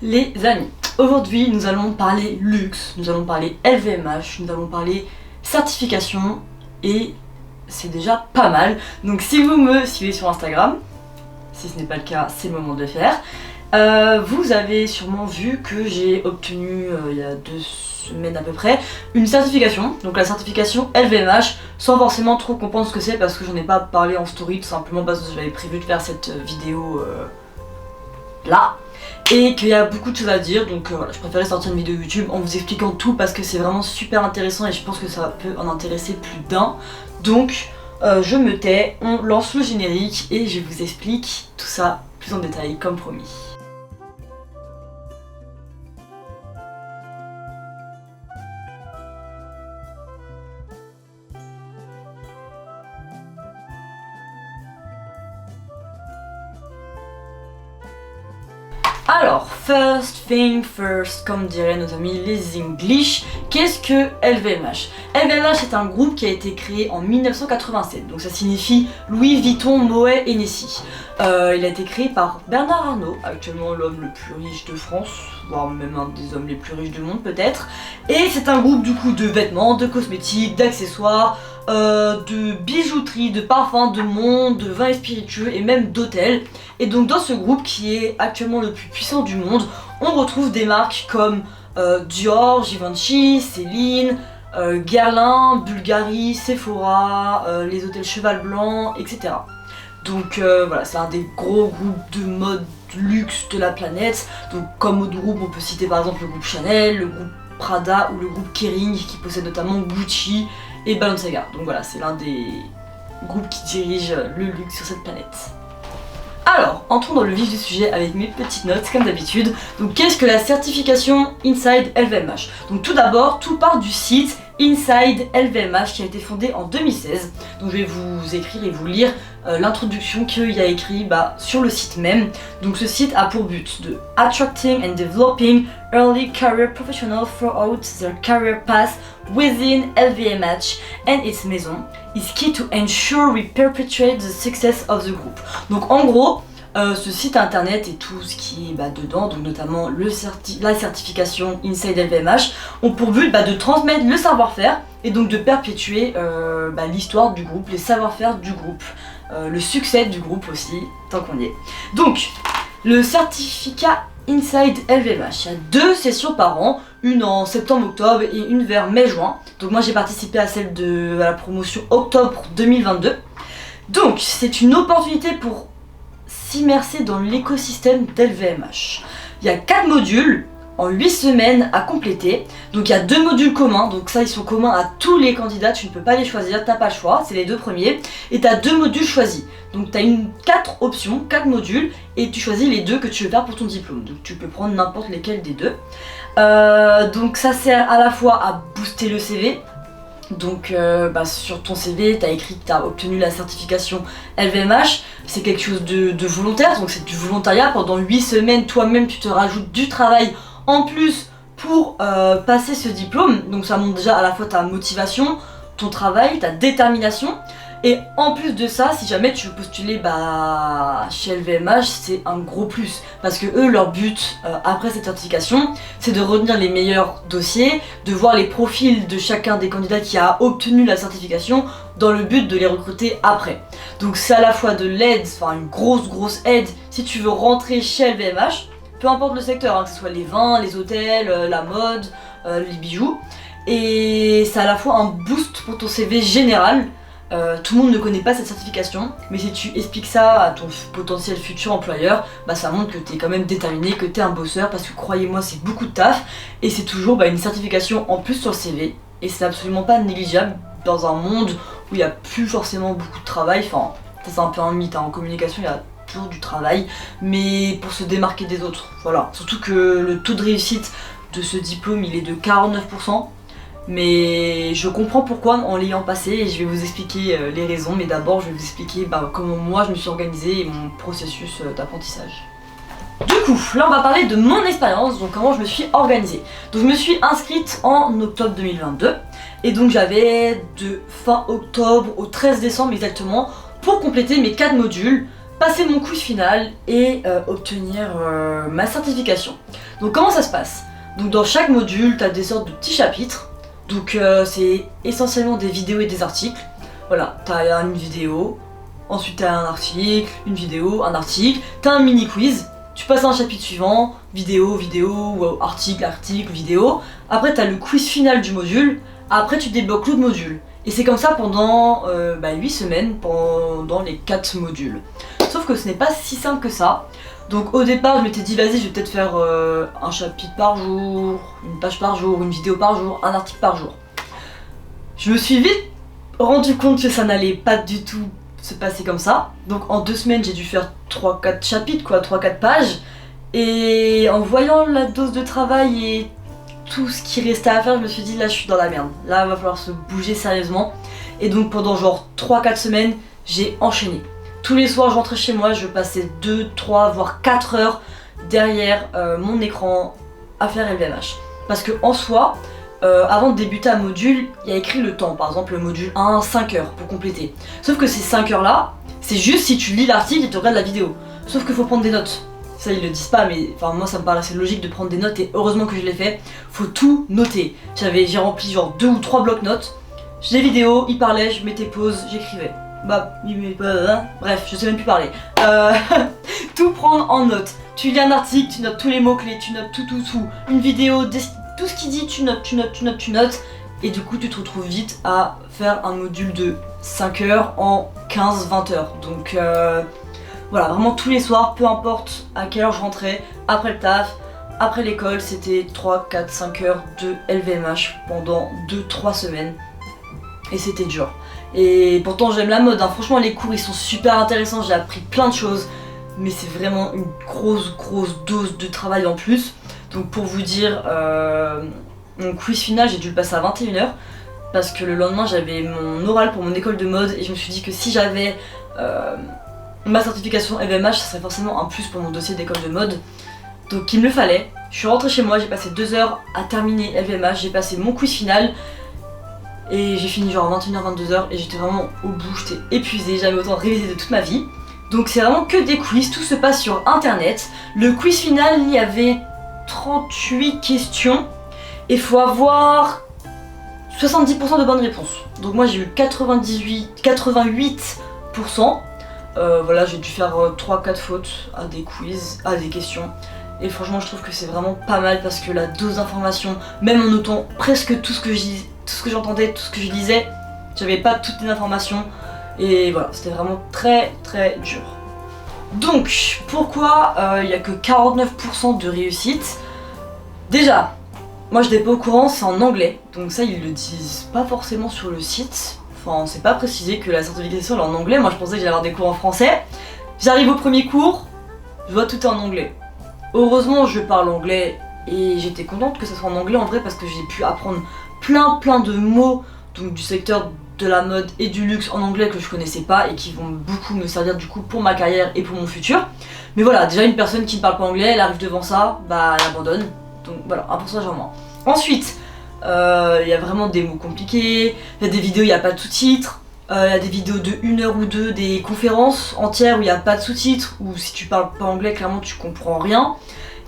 Les amis, aujourd'hui nous allons parler luxe, nous allons parler LVMH, nous allons parler certification et c'est déjà pas mal. Donc si vous me suivez sur Instagram, si ce n'est pas le cas, c'est le moment de le faire. Vous avez sûrement vu que j'ai obtenu il y a 2 semaines à peu près une certification, donc la certification LVMH, sans forcément trop comprendre ce que c'est parce que j'en ai pas parlé en story, tout simplement parce que j'avais prévu de faire cette vidéo là. Et qu'il y a beaucoup de choses à dire, donc voilà, je préférais sortir une vidéo YouTube en vous expliquant tout parce que c'est vraiment super intéressant et je pense que ça peut en intéresser plus d'un. Donc je me tais, on lance le générique et je vous explique tout ça plus en détail comme promis. Alors, first thing first, comme diraient nos amis les English, qu'est-ce que LVMH? LVMH est un groupe qui a été créé en 1987, donc ça signifie Louis Vuitton, Moet Hennessy. Il a été créé par Bernard Arnault, actuellement l'homme le plus riche de France, voire même un des hommes les plus riches du monde peut-être. Et c'est un groupe du coup de vêtements, de cosmétiques, d'accessoires, de bijouterie, de parfums, de montres, de vins et spiritueux et même d'hôtels. Et donc dans ce groupe qui est actuellement le plus puissant du monde, on retrouve des marques comme Dior, Givenchy, Céline, Guerlain, Bulgari, Sephora, les hôtels Cheval Blanc, etc. Donc voilà, c'est un des gros groupes de mode luxe de la planète. Donc comme autre groupe, on peut citer par exemple le groupe Chanel, le groupe Prada ou le groupe Kering qui possède notamment Gucci et Balenciaga. Donc voilà, c'est l'un des groupes qui dirige le luxe sur cette planète. Alors, entrons dans le vif du sujet avec mes petites notes comme d'habitude. Donc qu'est-ce que la certification Inside LVMH? Donc tout d'abord, tout part du site Inside LVMH qui a été fondé en 2016. Donc je vais vous écrire et vous lire l'introduction qu'il y a écrit sur le site même. Donc ce site a pour but de attracting and developing early career professionals throughout their career path within LVMH and its maison is key to ensure we perpetuate the success of the group. Donc en gros, ce site internet et tout ce qui est dedans, donc notamment la certification Inside LVMH, ont pour but de transmettre le savoir-faire et donc de perpétuer l'histoire du groupe, les savoir-faire du groupe, le succès du groupe aussi, tant qu'on y est. Donc, le certificat Inside LVMH, il y a 2 sessions par an, une en septembre-octobre et une vers mai-juin. Donc moi j'ai participé à celle de la promotion octobre 2022. Donc c'est une opportunité pour s'immerser dans l'écosystème d'LVMH. Il y a 4 modules en 8 semaines à compléter. Donc il y a 2 modules communs, donc ça ils sont communs à tous les candidats, tu ne peux pas les choisir, t'as pas le choix, c'est les 2 premiers. Et tu as 2 modules choisis. Donc tu as 4 options, 4 modules, et tu choisis les 2 que tu veux faire pour ton diplôme. Donc tu peux prendre n'importe lesquels des 2. Donc ça sert à la fois à booster le CV. Donc sur ton CV, tu as écrit que tu as obtenu la certification LVMH, c'est quelque chose de volontaire, donc c'est du volontariat. Pendant 8 semaines, toi-même tu te rajoutes du travail en plus pour passer ce diplôme. Donc ça montre déjà à la fois ta motivation, ton travail, ta détermination. Et en plus de ça, si jamais tu veux postuler chez LVMH, c'est un gros plus. Parce que eux, leur but après cette certification, c'est de retenir les meilleurs dossiers, de voir les profils de chacun des candidats qui a obtenu la certification dans le but de les recruter après. Donc c'est à la fois de l'aide, enfin une grosse aide si tu veux rentrer chez LVMH, peu importe le secteur, que ce soit les vins, les hôtels, la mode, les bijoux. Et c'est à la fois un boost pour ton CV général. Tout le monde ne connaît pas cette certification, mais si tu expliques ça à ton potentiel futur employeur, ça montre que tu es quand même déterminé, que tu es un bosseur, parce que croyez-moi c'est beaucoup de taf, et c'est toujours une certification en plus sur le CV, et c'est absolument pas négligeable dans un monde où il n'y a plus forcément beaucoup de travail. Enfin, ça c'est un peu un mythe, en communication il y a toujours du travail, mais pour se démarquer des autres, voilà. Surtout que le taux de réussite de ce diplôme il est de 49%. Mais je comprends pourquoi en l'ayant passé et je vais vous expliquer les raisons, mais d'abord je vais vous expliquer comment moi je me suis organisée et mon processus d'apprentissage. Du coup, là on va parler de mon expérience, donc comment je me suis organisée. Donc je me suis inscrite en octobre 2022 et donc j'avais de fin octobre au 13 décembre exactement pour compléter mes 4 modules passer mon quiz final et obtenir ma certification. Donc comment ça se passe? Donc dans chaque module, tu as des sortes de petits chapitres. Donc c'est essentiellement des vidéos et des articles. Voilà, tu as une vidéo, ensuite tu as un article, une vidéo, un article, tu as un mini quiz. Tu passes à un chapitre suivant, vidéo, ou article, vidéo. Après tu as le quiz final du module. Après tu débloques l'autre module. Et c'est comme ça pendant 8 semaines, pendant les 4 modules. Sauf que ce n'est pas si simple que ça. Donc au départ je m'étais dit vas-y je vais peut-être faire un chapitre par jour, une page par jour, une vidéo par jour, un article par jour. Je me suis vite rendu compte que ça n'allait pas du tout se passer comme ça. Donc en 2 semaines j'ai dû faire 3-4 chapitres, 3-4 pages. Et en voyant la dose de travail et tout ce qui restait à faire, je me suis dit là je suis dans la merde. Là il va falloir se bouger sérieusement. Et donc pendant genre 3-4 semaines, j'ai enchaîné. Tous les soirs je rentrais chez moi, je passais 2, 3, voire 4 heures derrière mon écran à faire LVMH. Parce que en soi, avant de débuter un module, il y a écrit le temps. Par exemple le module 1, 5 heures pour compléter. Sauf que ces 5 heures là, c'est juste si tu lis l'article et tu regardes la vidéo. Sauf qu'il faut prendre des notes. Ça ils le disent pas, mais enfin moi ça me paraissait logique de prendre des notes et heureusement que je l'ai fait. Faut tout noter. J'ai rempli genre 2 ou 3 blocs-notes. J'ai des vidéos, ils parlaient, je mettais pause, j'écrivais. Bref, je sais même plus parler. Tout prendre en note. Tu lis un article, tu notes tous les mots-clés, tu notes tout. Une vidéo, tout ce qu'il dit, tu notes. Et du coup, tu te retrouves vite à faire un module de 5 heures en 15-20 heures. Donc voilà, vraiment tous les soirs, peu importe à quelle heure je rentrais, après le taf, après l'école, c'était 3, 4, 5 heures de LVMH pendant 2-3 semaines. Et c'était dur. Et pourtant j'aime la mode, hein. Franchement les cours ils sont super intéressants, j'ai appris plein de choses. Mais c'est vraiment une grosse dose de travail en plus. Donc pour vous dire, mon quiz final j'ai dû le passer à 21h. Parce que le lendemain j'avais mon oral pour mon école de mode. Et je me suis dit que si j'avais ma certification LVMH, ça serait forcément un plus pour mon dossier d'école de mode. Donc il me le fallait. Je suis rentrée chez moi, j'ai passé 2 heures à terminer LVMH, j'ai passé mon quiz final. Et j'ai fini genre à 21h, 22h et j'étais vraiment au bout, j'étais épuisée, j'avais autant révisé de toute ma vie. Donc c'est vraiment que des quiz, tout se passe sur internet. Le quiz final, il y avait 38 questions et il faut avoir 70% de bonnes réponses. Donc moi j'ai eu 88%. Voilà, j'ai dû faire 3-4 fautes à des quiz, à des questions. Et franchement je trouve que c'est vraiment pas mal parce que la dose d'information, même en notant presque tout ce que j'entendais, tout ce que je lisais, j'avais pas toutes les informations. Et voilà, c'était vraiment très dur. Donc, pourquoi il n'y a que 49% de réussite? Déjà, moi je n'étais pas au courant, c'est en anglais. Donc ça, ils le disent pas forcément sur le site. Enfin, c'est pas précisé que la certification est en anglais. Moi je pensais que j'allais avoir des cours en français. J'arrive au premier cours, je vois tout est en anglais. Heureusement, je parle anglais et j'étais contente que ça soit en anglais en vrai parce que j'ai pu apprendre plein de mots donc du secteur de la mode et du luxe en anglais que je connaissais pas et qui vont beaucoup me servir du coup pour ma carrière et pour mon futur. Mais voilà, déjà une personne qui ne parle pas anglais, elle arrive devant ça, bah elle abandonne. Donc voilà, un pourcentage en moins. Ensuite, il y a vraiment des mots compliqués, il y a des vidéos, il n'y a pas de sous-titres, il y a des vidéos de 1 heure ou 2, des conférences entières où il n'y a pas de sous-titres, ou si tu parles pas anglais, clairement tu comprends rien.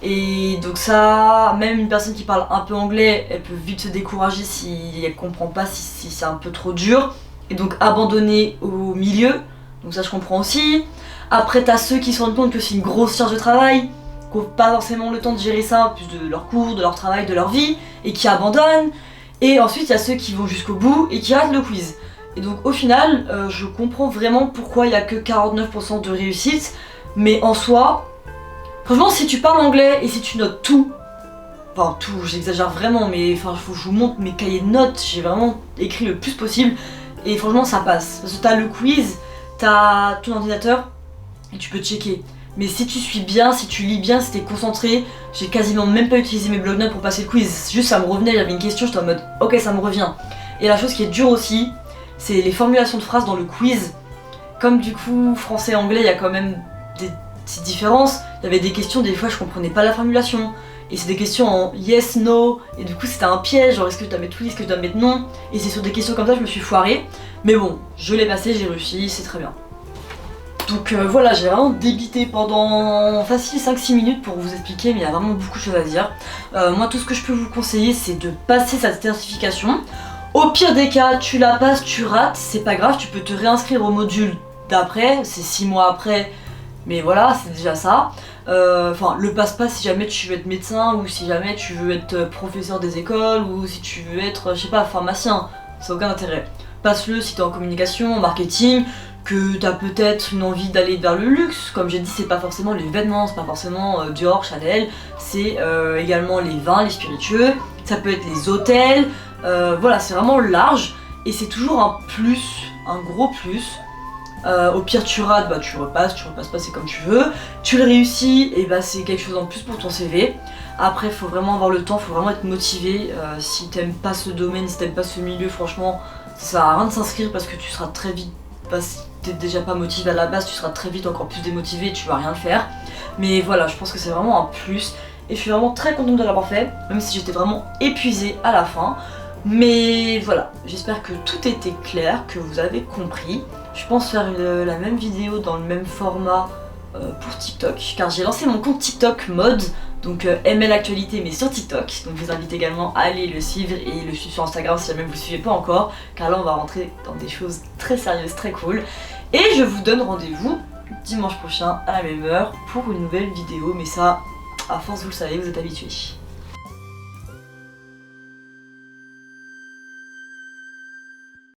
Et donc ça, même une personne qui parle un peu anglais, elle peut vite se décourager si elle comprend pas, si c'est un peu trop dur. Et donc abandonner au milieu, donc ça je comprends aussi. Après t'as ceux qui se rendent compte que c'est une grosse charge de travail, qui n'ont pas forcément le temps de gérer ça, en plus de leur cours, de leur travail, de leur vie, et qui abandonnent. Et ensuite il y a ceux qui vont jusqu'au bout et qui ratent le quiz. Et donc au final, je comprends vraiment pourquoi il n'y a que 49% de réussite, mais en soi, franchement, si tu parles anglais et si tu notes tout, enfin tout, j'exagère vraiment, mais enfin faut que je vous montre mes cahiers de notes, j'ai vraiment écrit le plus possible et franchement ça passe. Parce que t'as le quiz, t'as ton ordinateur et tu peux checker. Mais si tu suis bien, si tu lis bien, si t'es concentré, j'ai quasiment même pas utilisé mes bloc-notes pour passer le quiz. Juste ça me revenait, j'avais une question, j'étais en mode ok ça me revient. Et la chose qui est dure aussi, c'est les formulations de phrases dans le quiz. Comme du coup français et anglais, il y a quand même des petites différences. Il y avait des questions, des fois je comprenais pas la formulation. Et c'est des questions en yes, no, et du coup c'était un piège, genre est-ce que je dois mettre oui, est-ce que je dois mettre non. Et c'est sur des questions comme ça que je me suis foirée. Mais bon, je l'ai passé, j'ai réussi, c'est très bien. Donc voilà, j'ai vraiment débité pendant facile 5-6 minutes pour vous expliquer, mais il y a vraiment beaucoup de choses à dire. Moi, tout ce que je peux vous conseiller, c'est de passer cette certification. Au pire des cas, tu la passes, tu rates, c'est pas grave, tu peux te réinscrire au module d'après, c'est 6 mois après, mais voilà, c'est déjà ça. Enfin, le passe-pas si jamais tu veux être médecin, ou si jamais tu veux être professeur des écoles, ou si tu veux être, je sais pas, pharmacien, ça n'a aucun intérêt. Passe-le si t'es en communication, en marketing, que t'as peut-être une envie d'aller vers le luxe. Comme j'ai dit, c'est pas forcément les vêtements, c'est pas forcément Dior, Chanel, c'est également les vins, les spiritueux, ça peut être les hôtels, voilà, c'est vraiment large, et c'est toujours un plus, un gros plus. Au pire tu rates, bah tu repasses pas, c'est comme tu veux. Tu le réussis, et bah c'est quelque chose en plus pour ton CV. Après faut vraiment avoir le temps, faut vraiment être motivé. Si t'aimes pas ce domaine, si t'aimes pas ce milieu, franchement ça sert à rien de s'inscrire parce que tu seras très vite, si t'es déjà pas motivé à la base, tu seras très vite encore plus démotivé et tu vas rien le faire. Mais voilà, je pense que c'est vraiment un plus et je suis vraiment très contente de l'avoir fait, même si j'étais vraiment épuisée à la fin. Mais voilà, j'espère que tout était clair, que vous avez compris. Je pense faire la même vidéo dans le même format pour TikTok, car j'ai lancé mon compte TikTok mode, donc ML Actualité mais sur TikTok. Donc je vous invite également à aller le suivre et le suivre sur Instagram si jamais vous ne le suivez pas encore, car là on va rentrer dans des choses très sérieuses, très cool. Et je vous donne rendez-vous dimanche prochain à la même heure pour une nouvelle vidéo, mais ça, à force vous le savez, vous êtes habitués.